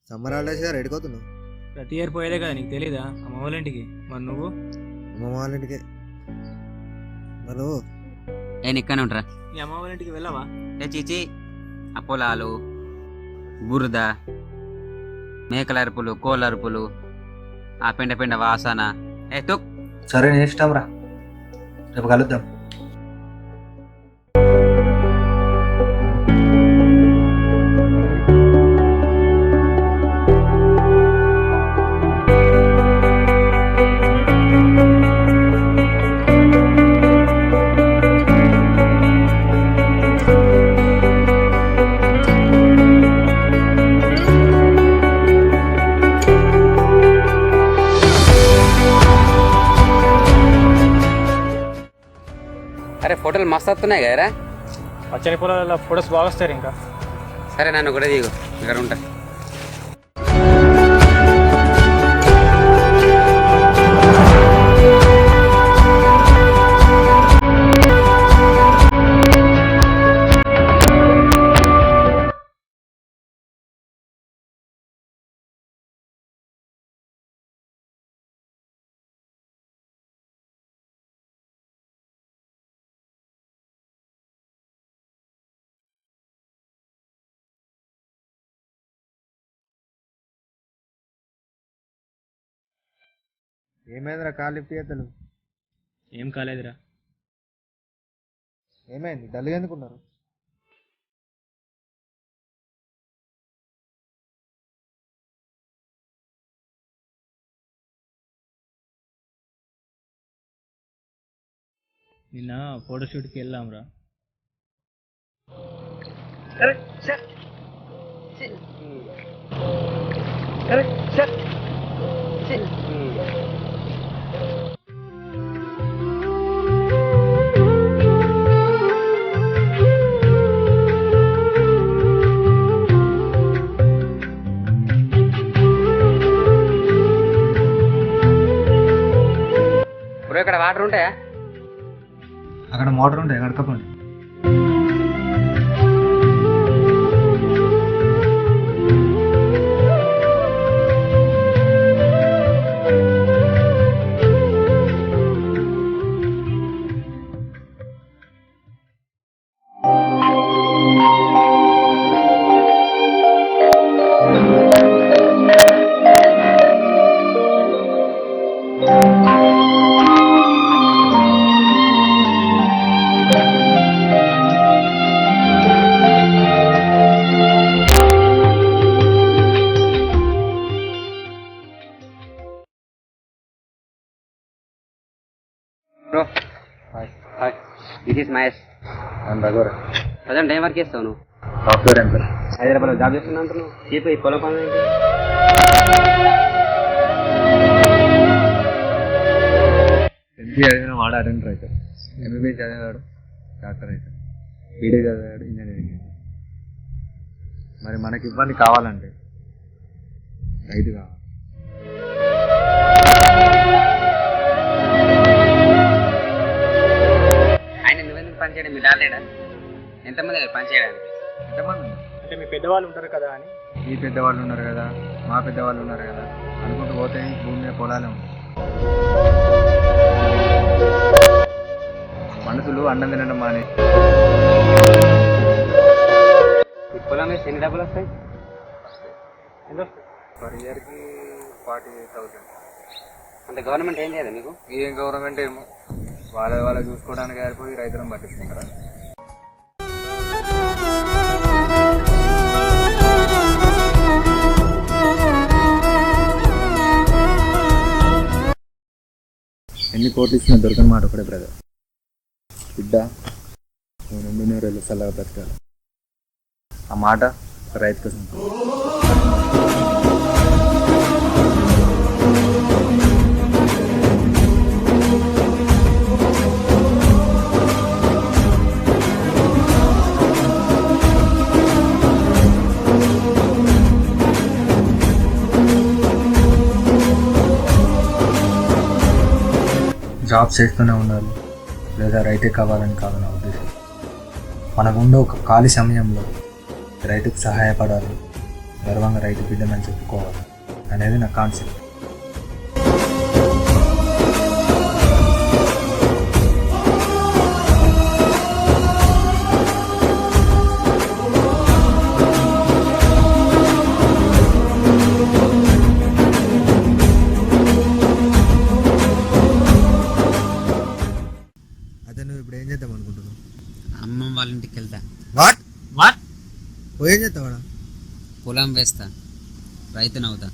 Summer holidays రెడీకోతున్నావు? ప్రతి year పోయేదే కదా, నీకు తెలీదా? అమ్మ వాళ్ళ ఇంటికి. మరి నువ్వు? అమ్మమ్మ వాళ్ళ ఇంటికే. మరి నువ్వు? నేను ఇక్కడనే ఉంటారా? మీ అమ్మ వాళ్ళ ఇంటికి వెళ్ళవా? చీచి, ఆ పొలాలు, బురద, మేకల అరుపులు, కోళ్ళ అరుపులు, ఆ పెండ పెండ వాసన. తుక్. సరే నీ ఇష్టం రా, రేపు కలుద్దాం. అరే ఫోటోలు మస్తు వస్తున్నాయి కదరా. పచ్చని పొలాల ఫొటోస్ బాగా వస్తారు. ఇంకా సరే నన్ను కూడా దిగు, ఇక్కడ ఉంటా. ఏమైందిరా కాలు లిఫ్ట్ చేద్దలు? ఏం కాలేదురా. ఏమైంది డల్గా ఎందుకున్నారు? నిన్న ఫోటోషూట్కి వెళ్ళాంరా. బ్రో ఇక్కడ వాటర్ ఉంటాయా? అక్కడ మోటార్ ఉంటాయి, కడకపోండి. Bro hi, this is Mahesh. రఘువరా. ప్రజెంట్ ఏం వర్క్ చేస్తావు నువ్వు? Software employee. హైదరాబాద్లో జాబ్ చేస్తున్నా అంటున్నావు. చీప్ ఈ పొలం పనులు ఏంటి? ఎంపీ చదివిన వాడు అటెండర్ అవుతాడు, ఎంబీబీఎస్ చదివాడు డాక్టర్ అవుతాడు, బీడీ చదివాడు ఇంజనీరింగ్. మరి మనకి ఇబ్బంది కావాలంటే రైతు కావాలి. ఆయన నువ్వెందుకు పని చేయడం? మీ డాలేడా? ఎంతమంది పని చేయడానికి? ఎంతమంది ఉన్నారు? అంటే మీ పెద్దవాళ్ళు ఉంటారు కదా అని. ఈ పెద్దవాళ్ళు ఉన్నారు కదా, మా పెద్దవాళ్ళు ఉన్నారు కదా అనుకుంటూ పోతే భూమి మీద పొలాలే ఉంటాయి. మనుషులు అన్నం తినడం మానే. ఈ పొలం వేసి ఎన్ని డబ్బులు వస్తాయి? ఎంత వస్తుంది? పర్ ఇయర్కి 48,000. అంటే గవర్నమెంట్ ఏం చేయదా మీకు? ఏం గవర్నమెంట్ ఏమో వాళ్ళ చూసుకోవడానికి సరిపోయి రైతులను పట్టించుకుంటారా? ఎన్ని కోట్లు ఇచ్చినా దొరకని మాట ఒకటే బ్రదర్, బిడ్డ నువ్వు 2 నూరేళ్ళు చల్లగా బ్రతకాలి. ఆ మాట ఒక రైతు కోసం. జాబ్ చేస్తూనే ఉండాలి, లేదా రైతే కావాలని కాదు నా ఉద్దేశం. మనకుండే ఒక ఖాళీ సమయంలో రైతుకు సహాయపడాలి, గర్వంగా రైతు బిడ్డనని చెప్పుకోవాలి అనేది నా కాన్సెప్ట్. అదే నువ్వు ఇప్పుడు ఏం చేద్దాం అనుకుంటున్నావు? అమ్మమ్మ వాళ్ళ ఇంటికి వెళ్తా. What what? ఏం చేస్తావాడా? పొలం వేస్తా, రైతునవుతా.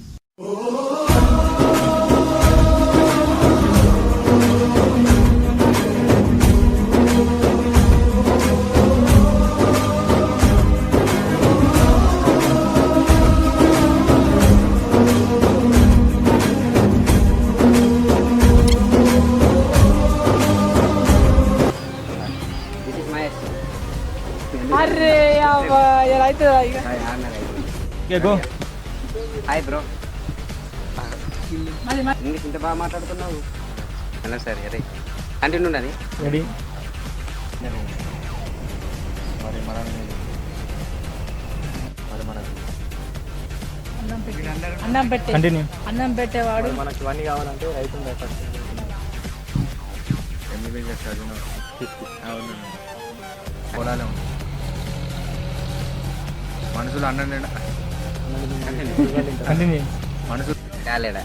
అరే రైతు హాయ్ బ్రో, ఇంగ్లీష్ ఇంత బాగా మాట్లాడుతున్నావు. అలా సరే, అరే కంటిన్యూ ఉన్నది. రెడీ. మరి మనల్ని అన్నం పెట్టేవాడు మనకి ఇవన్నీ కావాలంటే రైతు MBBS చదివిన అవును పొలాలు మనుషులు అన్నం కంటిన్యూ. మనుషులు రాలేడా?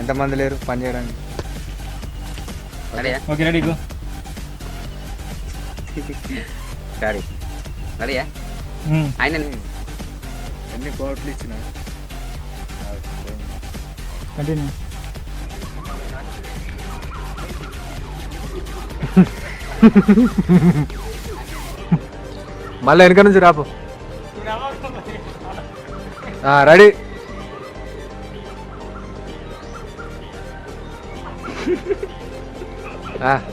ఎంతమంది లేరు పని చేయడానికి? రెడీయా? Okay ready go. రెడీ రెడీయా? ఆయన ఎన్ని కోట్లు ఇచ్చిన కంటిన్యూ. మళ్ళీ వెనక నుంచి రాపు. రెడీ.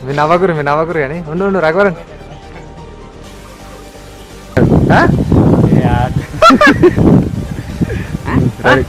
మీ నవ్వకురు కానీ ఉండు రఘువరన్. రెడీ.